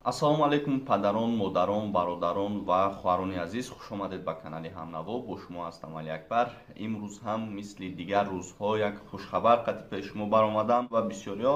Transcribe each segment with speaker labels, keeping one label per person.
Speaker 1: ассалому алайкум падарон, модарон, бародарон ва хоҳарони азиз, хуш омадед ба канали Ҳамнаво. Бо шумо ҳастам Али Акбар. Имрӯз ҳам мисли дигар рӯзҳо як хушхабар қати пеш шумо баромадам ва бисёриҳо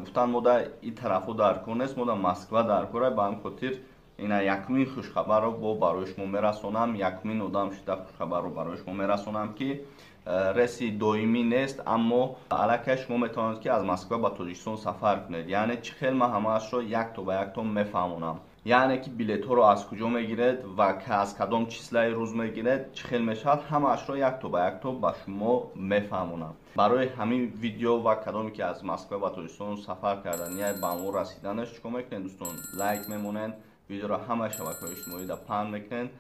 Speaker 1: гуфтанд мо дар ин тарафҳо дар кор нест, мо дар Москва дар кора. Ба ҳамин хотир ина якумин хушхабарро барои шумо мерасонам. Якумин одам шида хушхабарро барои шумо мерасонам ки реси доимӣ нест, аммо аллакай шумо метавонед ки аз Москва ба Тоҷикистон сафар кунед. Яъне чӣ хел ман ҳамаашро як то ба як то мефаҳмонам. Яъне ки билетҳоро аз куҷо мегиред ва аз кадом числаи рӯз мегиред, чӣ хел мешавад, ҳамаашро як то ба як то ба шумо мефаҳмонам. Барои ҳамин видео ва кадоме ки аз Москва ба Тоҷикистон сафар кардан я ба мо расиданаш чикор мекунед дӯстон? Лайк мемонед, видеоро ҳамаи шабакаҳои иҷтимоида паҳн мекунед.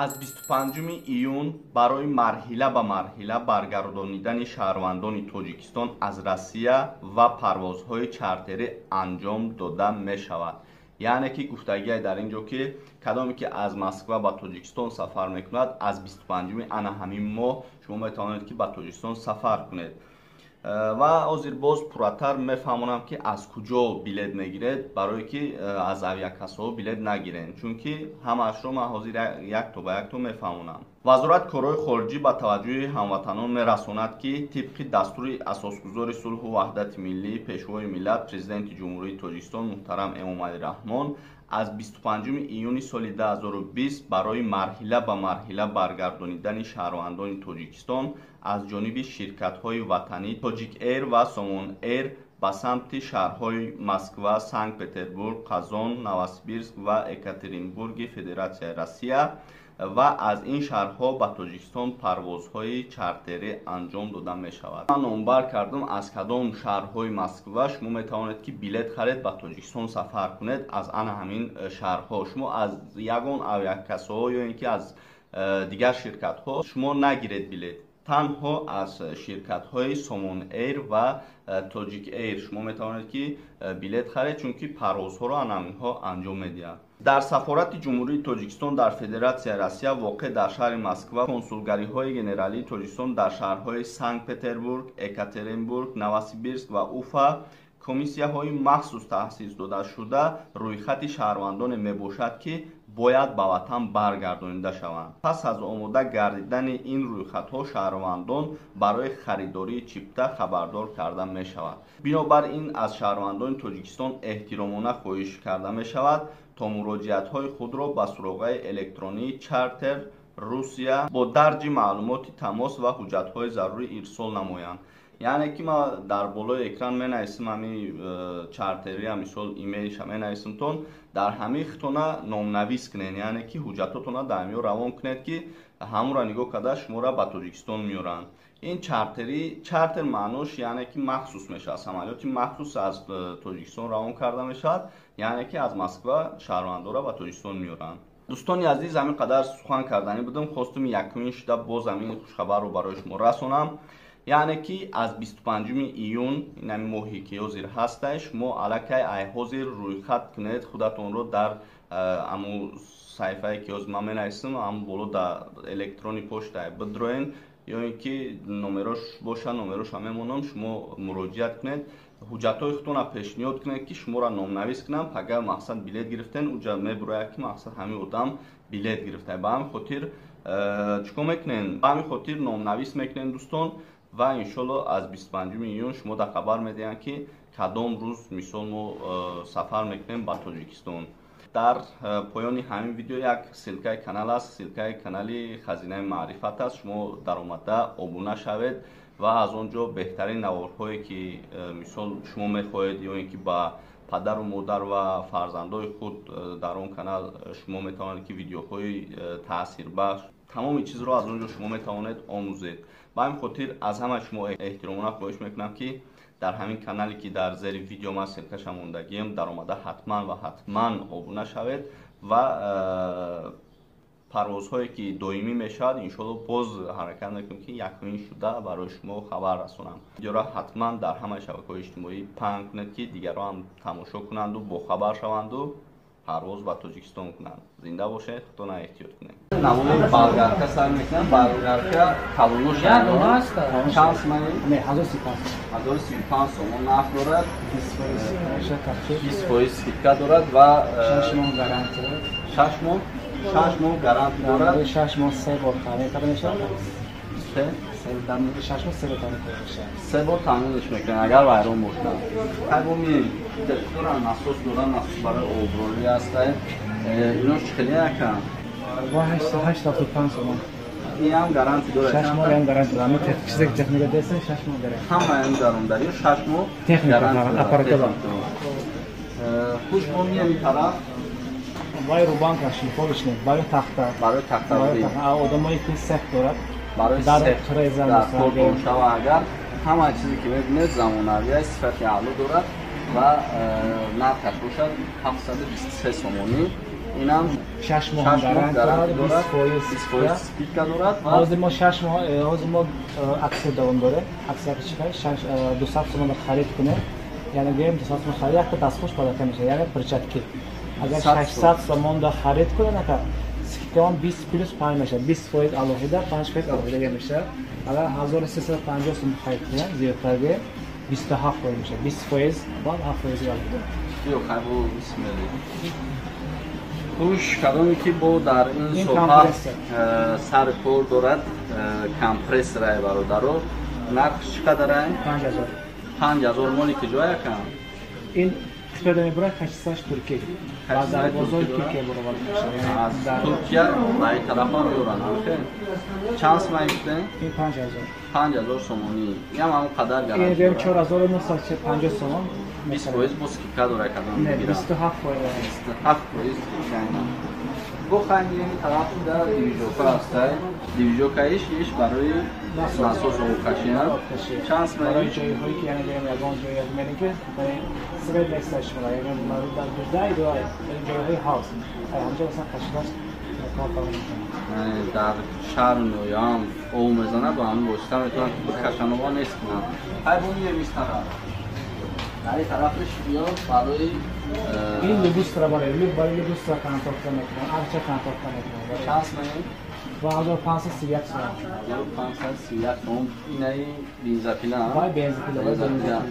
Speaker 1: аз 25 июн барои марҳила ба марҳила баргардонидани шаҳрвандони Тоҷикистон аз Россия ва парвозҳои чартерӣ анҷом дода мешавад. яъне ки гуфтагие дар ин ҷо ки кадоме ки аз Москва ба Тоҷикистон сафар мекунад, аз 25 ана ҳамин моҳ шумо метавонед ки ба Тоҷикистон сафар кунед. ва ҳозир боз пурратар мефаҳмонам ки аз куҷо билет мегиред, барое ки аз авиакассаҳо билет нагирен, чунки ҳамаашро ман ҳозир як то ба як то мефаҳмонам. вазорат корҳои хориҷӣ ба таваҷҷӯҳи ҳамватанон мерасонад ки тибқи дастури асосгузори сулҳу ваҳдати миллии пешвои миллат президенти ҷумҳурии Тоҷикистон муҳтарам Эмомалӣ Раҳмон аз 25 июни соли 2020 барои марҳила ба марҳила баргардонидани шаҳрвандони Тоҷикистон аз ҷониби ширкатҳои ватанӣ Тоҷик Эйр ва Сомон Эйр ба самти шаҳрҳои Москва, Санкт-Петербург, Қазон, Новосибирск ва Екатеринбурги Федератсияи Россия ва аз ин шаҳрҳо ба Тоҷикистон парвозҳои чартерӣ анҷом дода мешавад. ман номбар кардам аз кадом шаҳрҳои Москва шумо метавонед ки билет харед ба Тоҷикистон сафар кунед. аз ана ҳамин шаҳрҳо шумо аз ягон авиакассаҳо ё ин ки аз дигар ширкатҳо шумо нагиред билет. танҳо аз ширкатҳои Сомон Эйр ва Тоҷик Эйр шумо метавонед ки билет харед, чунки парвозҳоро анаминҳо анҷом медиҳад. дар сафорати ҷумҳурии Тоҷикистон дар Федератсияи Россия воқеъ дар шаҳри Москва консулгариҳои генералии Тоҷикистон дар шаҳрҳои Санкт-Петербург, Екатеринбург, Новосибирск ва Уфа комиссияҳои махсус таъсис додашуда рӯйхати шаҳрвандоне мебошад ки бояд ба ватан баргардонида шаванд. пас аз омода гардидани ин рӯйхатҳо шаҳрвандон барои харидории чипта хабардор карда мешавад. бинобар ин аз шаҳрвандони Тоҷикистон эҳтиромона хоҳиш карда мешавад то муроҷиатҳои худро ба суроғаи электронии чартер Русия бо дарҷи маълумоти тамос ва ҳуҷҷатҳои зарурӣ ирсол намоянд. яъне ки ма дар болои экран менависим ҳамин чартерия мисол имейлша менависимтон дар ҳамин хитона номнавис кунед, яъне ки ҳуҷҷатотона дар ҳамиё равон кунед ки ҳамонро нигоҳ карда шуморо ба Тоҷикистон меоранд. ин чартер маънош яъне ки махсус мешавад, самолёти махсус аз Тоҷикистон равон карда мешавад, яъне ки аз Москва шаҳрвандора ба Тоҷикистон меоранд. дӯстони азиз, ҳамин қадар сухан карданӣ будам, хостум якумин шуда боз ҳамин хушхабарро барои шумо расонам. яъне ки аз 25 июн ин моҳе ки ҳозир ҳасташ, шумо аллакай ҳозир рӯйхат кунед худатонро дар аму саҳифае ки ҳозир ман менависам, ам боло дар электрони почта бидроен ё ин ки номерош боша, номероша мемонам, шумо муроҷиат кунед, ҳуҷҷатҳои худтонро пешниҳод кунед ки шуморо номнавис кунам. агар мақсад билет гирифтен, уҷа мебурояд ки мақсад ҳамин одам билет гирифта. ба ҳамин хотир чикор мекунен? ба ҳамин хотир номнавис мекунен дӯстон ва иншолло аз 25 июн шумо дар хабар медиҳанд ки кадом рӯз мисол мо сафар мекунем ба Тоҷикистон. дар поёни ҳамин видео як силкаи канал аст, силкаи канали Хазинаи маърифат аст. шумо даромада обуна шавед ва аз он ҷо беҳтарин наворҳое ки мисол шумо мехоҳед ё ин ки ба падару модар ва фарзандои худ дар он канал шумо метавонед ки видеоҳои таъсирбахш тамоми чизро аз он ҷо шумо метавонед омӯзед. ба ҳамин хотир аз ҳамаи шумо эҳтиромона хоҳиш мекунам ки дар ҳамин канале ки дар зери видео ман силкаша мондагием даромада ҳатман ва ҳатман обуна шавед ва парвозҳое ки доимӣ мешавад иншолло боз ҳаракат мекунем ки якумин шуда барои шумо хабар расонам. видеоро ҳатман дар ҳамаи шабакаҳои иҷтимоӣ паҳн кунед ки дигарҳо ҳам тамошо кунанду бохабар шаванду парвоз ба Тоҷикистон кунанд. Зинда бошед, худона эҳтиёт кунед. Намуни болгарка сар мекунам. Болгарка калонош аст. Чанд сомон?
Speaker 2: Не, 1035.
Speaker 1: 1035 сомон нарх дорад. 20% скидка дорад ва
Speaker 2: 6 моҳ гарантия.
Speaker 1: 6 моҳ гарантия дорад.
Speaker 2: 6 моҳ 3 бор таъмин мешавад. 3
Speaker 1: бор таъминш мекунем агар вайрон бошад. Кайбоми доран насос барои оброӣ аст. Инош хеле якан.
Speaker 2: Ва 875 сомон.
Speaker 1: این هم گارانتی داره.
Speaker 2: 6 ماه هم گارانتی داره. چیزی که تکنیک دسته 6 ماه داره.
Speaker 1: همه این دارنداری 6 ماه
Speaker 2: تکنیک آپارات داره.
Speaker 1: خوش مومی این طرف
Speaker 2: وای روبان کشی خودش نه. برای تخته.
Speaker 1: برای تخته.
Speaker 2: آدمایی که سخت دارد.
Speaker 1: برای سخت. در کورتون شوا اگر همه چیزی که ببینید زمانوی است صفت اعلی دارد و نرخش باشد 723 سومونی. این هم
Speaker 2: 6 ماه گارانتی دارد. 20%
Speaker 1: سکیدکا دارد.
Speaker 2: حاضر ما 6 ماه حاضر ما اکسر دوام داره. اکسر چیکار 200 تومان خرید کنه. یعنی گیم 200 تومان خرید یک تا دستخوش پیدا میشه. یعنی پرچتکی. اگر 600 تومان دا خرید کنه نکرد سکیدکا 20 پلاس 5 میشه. 20% علاوه 5% علاوه میشه. اگر 1350 تومان خرید کنه زیادتر گیم 27 میشه. 20% بعد 7% علاوه.
Speaker 1: یو خیلی بسم الله. خوش کدامی که با در این صفحه سر کور دارد کمپرس رای برادرو نرخش چقدر است؟
Speaker 2: 5000
Speaker 1: 5000 مالی که جای کم
Speaker 2: این تپیده میبره کشیساش ترکیه و در بازار ترکیه برابر میشه
Speaker 1: از ترکیه و این طرف هم میورن چانس میگفتن؟
Speaker 2: این
Speaker 1: 5000 سومونی این هم قدر گرفت
Speaker 2: این بیم 4950 سومون
Speaker 1: 20% بسکیکا داره کدام
Speaker 2: میگیرن 27%
Speaker 1: 27% بخواهیم این طرف در دیویژوکا هست دیویژوکا ایش برای ناسوس و کشینا چانس
Speaker 2: برای جایی هایی که یعنی بریم یکان جایی از میریم که برای سوید لیستش میره یعنی مربوط در دوزده دوای این جایی های هاست همجا مثلا کشیداش کار کار میکنم
Speaker 1: در شهر نویام او میزنه با همون باشتر میتونن کشانوها نیست کنن های بونی میز طرف در این طرفش بیا برای
Speaker 2: این لبوس را برای لبوس را کانتاکت میکنن ارچه کانتاکت میکنن
Speaker 1: چانس میگیم
Speaker 2: و 1531 سوم
Speaker 1: 1531 سوم اینایی بینزاپیلا
Speaker 2: وای بینزاپیلا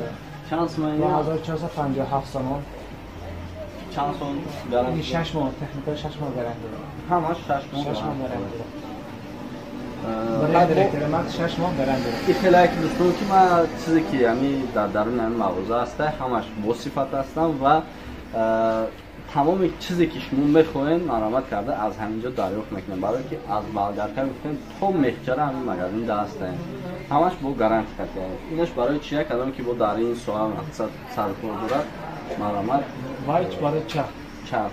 Speaker 1: چانس میگیم
Speaker 2: 1457 سوم
Speaker 1: چند سوم گارانتی
Speaker 2: این 6 ماه تکنیکال 6 ماه گارانتی
Speaker 1: همش 6 ماه
Speaker 2: گارانتی برای دیرکتر ماکس 6 ماه گارانتی
Speaker 1: این خیلی که دوستان که ما چیزی که یعنی در درون این مغازه هسته همش با صفت هستم و تمام چیزی که شما بخواین مرامت کرده از همینجا دریافت میکنن برای که از بالگرکه میکنن تا مخچره همین مغازه دسته همش با گارانتی کرده اینش برای چیه کدام که با در این سوال مقصد سرکور دارد مرامت
Speaker 2: وایچ برای چه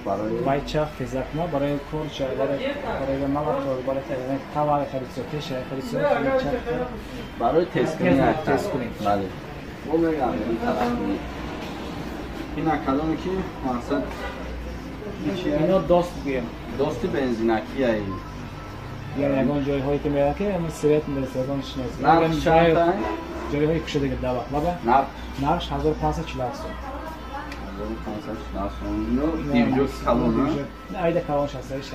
Speaker 1: برای
Speaker 2: وایچ فیزیک ما برای کور چه برای ما برای توار خریدسوتی شه خریدسوتی
Speaker 1: برای تست کنیم بله و میگم این طرف این کدامی که مقصد
Speaker 2: اینا دوست بگیم
Speaker 1: دوستی بنزینکی ای
Speaker 2: یعنی اگه جایی هایی که میره که همین سریعت میرسه اگه شناسی
Speaker 1: نرخ چند
Speaker 2: جایی هایی کشیده که دوا بابا نرخش 1540 است
Speaker 1: 1540 اینو دیویژو کلون
Speaker 2: نه ایده کلونش هست ایش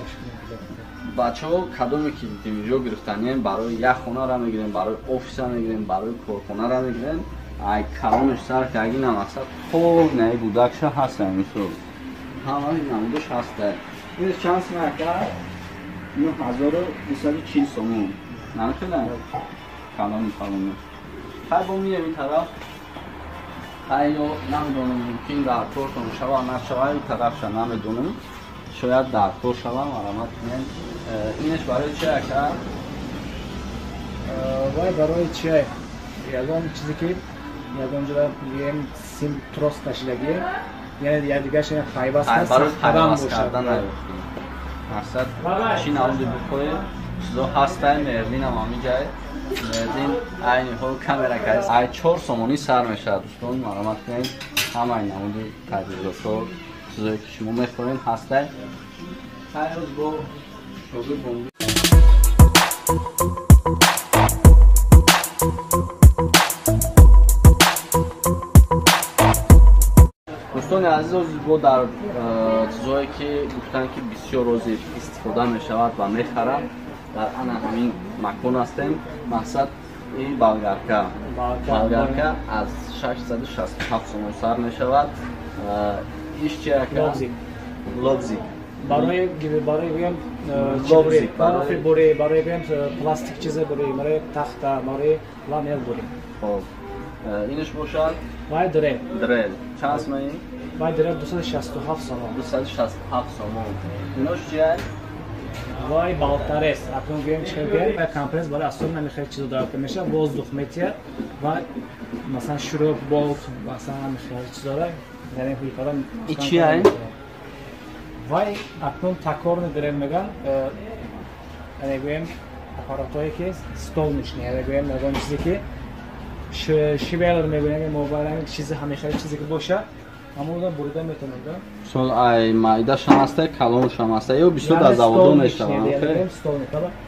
Speaker 1: بچه ها کدامی که دیویژو گرفتن برای یک خونه را میگیرن برای آفیس را میگیرن برای کارخانه را میگیرن ای کلونش سر که اگه نمقصد خوب نه بودکش هست همیشون همه این نمودش هسته این چند سمکه اینو 1240 سومون نمیشه نه کلون خیلی با میگه این طرف خیلی نمیدونم ممکن در طور کنم شما نشوه این طرف شما نمیدونم شاید در طور شما مرامت کنیم اینش برای چه که؟
Speaker 2: برای چه؟ یادم چیزی که یادم جدا بگیم سیم تروست تشیدگیه یعنی دیگه شما خیباست هست
Speaker 1: برای خیباست کردن نبودیم مقصد چی نمونده بخواه چیزا هستن مردین هم همی جای مردین اینی ها کامرا که هست ای 4 سومونی سر میشه دوستان مرامت کنیم همه این نمونده تجربه ها چیزایی که شما میخورین هستن خیلی روز با شغل بومبی دوستان
Speaker 3: دوستان عزیز با در چیزهایی که گفتن که بسیار روزی استفاده می شود و می خرد در آن همین مکان هستیم. مقصد این بالگرکا از 667 سوم سر می شود. ایش چیه که؟ لوگزیک
Speaker 2: برای بگم برای بگم پلاستیک چیزه برای تخت برای لامل بریم.
Speaker 3: خب اینش باشد؟
Speaker 2: وای دریل
Speaker 3: چند اسم این؟
Speaker 2: وای دریل 267 سوم
Speaker 3: 267 سوم اینش چیه؟
Speaker 2: وای بالتر است اکنون گویم چیکار کنیم و کمپرس برای اصلا نمیخواد چیزو دار کنه میشه واز دخمتیه و مثلا شروع بالت مثلا نمیخواد چیز داره یعنی فیلترم
Speaker 3: این چیه؟
Speaker 2: وای اکنون تکورن دریل میگن یعنی گویم آپاراتایی که استول میشنه یعنی گویم نگم چیزی که شیبل رو میبینیم موبایل چیز همیشه چیزی که باشه اما اون بریده میتونه
Speaker 3: سول ای مایداش هم هسته کلونش هم هسته یا بیشتر در زوادو میشوند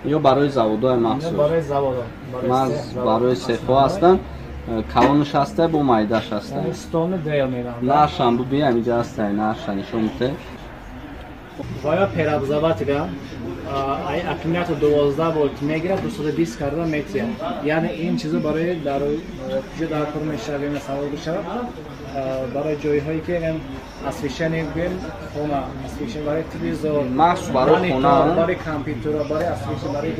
Speaker 3: یا برای زوادو مخصوص
Speaker 2: برای زوادو
Speaker 3: برای سیفا هستن کلونش هسته با مایداش هسته
Speaker 2: استون دریل میگن
Speaker 3: ناشم بو بیا اینجا هسته ناشنشون میته
Speaker 2: وای پرابزاوات گام ای اکمیت 12 ولت میگیره 220 کرده متر یعنی این چیزو برای در جو در کار میشه مثلا بشه برای جایی هایی که اسویشن میگیم خونه اسویشن برای تلویزیون
Speaker 3: مخصوص برای خونه
Speaker 2: برای کامپیوتر برای اسویشن برای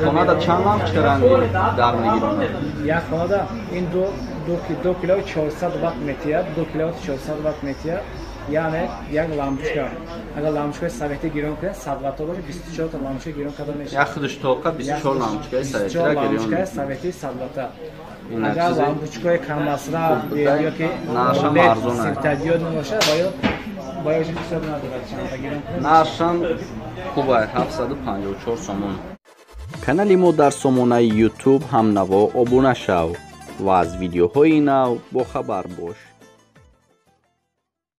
Speaker 3: خونه دا چند هم چه رنگی در میگیرن
Speaker 2: یک خونه دا این 2 کیلو 400 وات متر 2 کیلو 400 وات متر یعنی یک لامپچکا اگر لامپچکای سویتی گیرون کنه 100 وات باشه 24 تا لامپچکا گیرون کرده میشه
Speaker 3: یک خودش توقع 24 لامپچکای سویتی را گیرون
Speaker 2: سویتی 100 وات اگر لامپچکای کم مصرف یا که
Speaker 3: ناشم ارزونه
Speaker 2: تدیود نباشه باید چیزی نداره گیرون کنه
Speaker 3: ناشم خوبه 754 سومون کانالی ما در سامانه یوتیوب هم نوا ابونه شو و از ویدیوهای نو با خبر باش.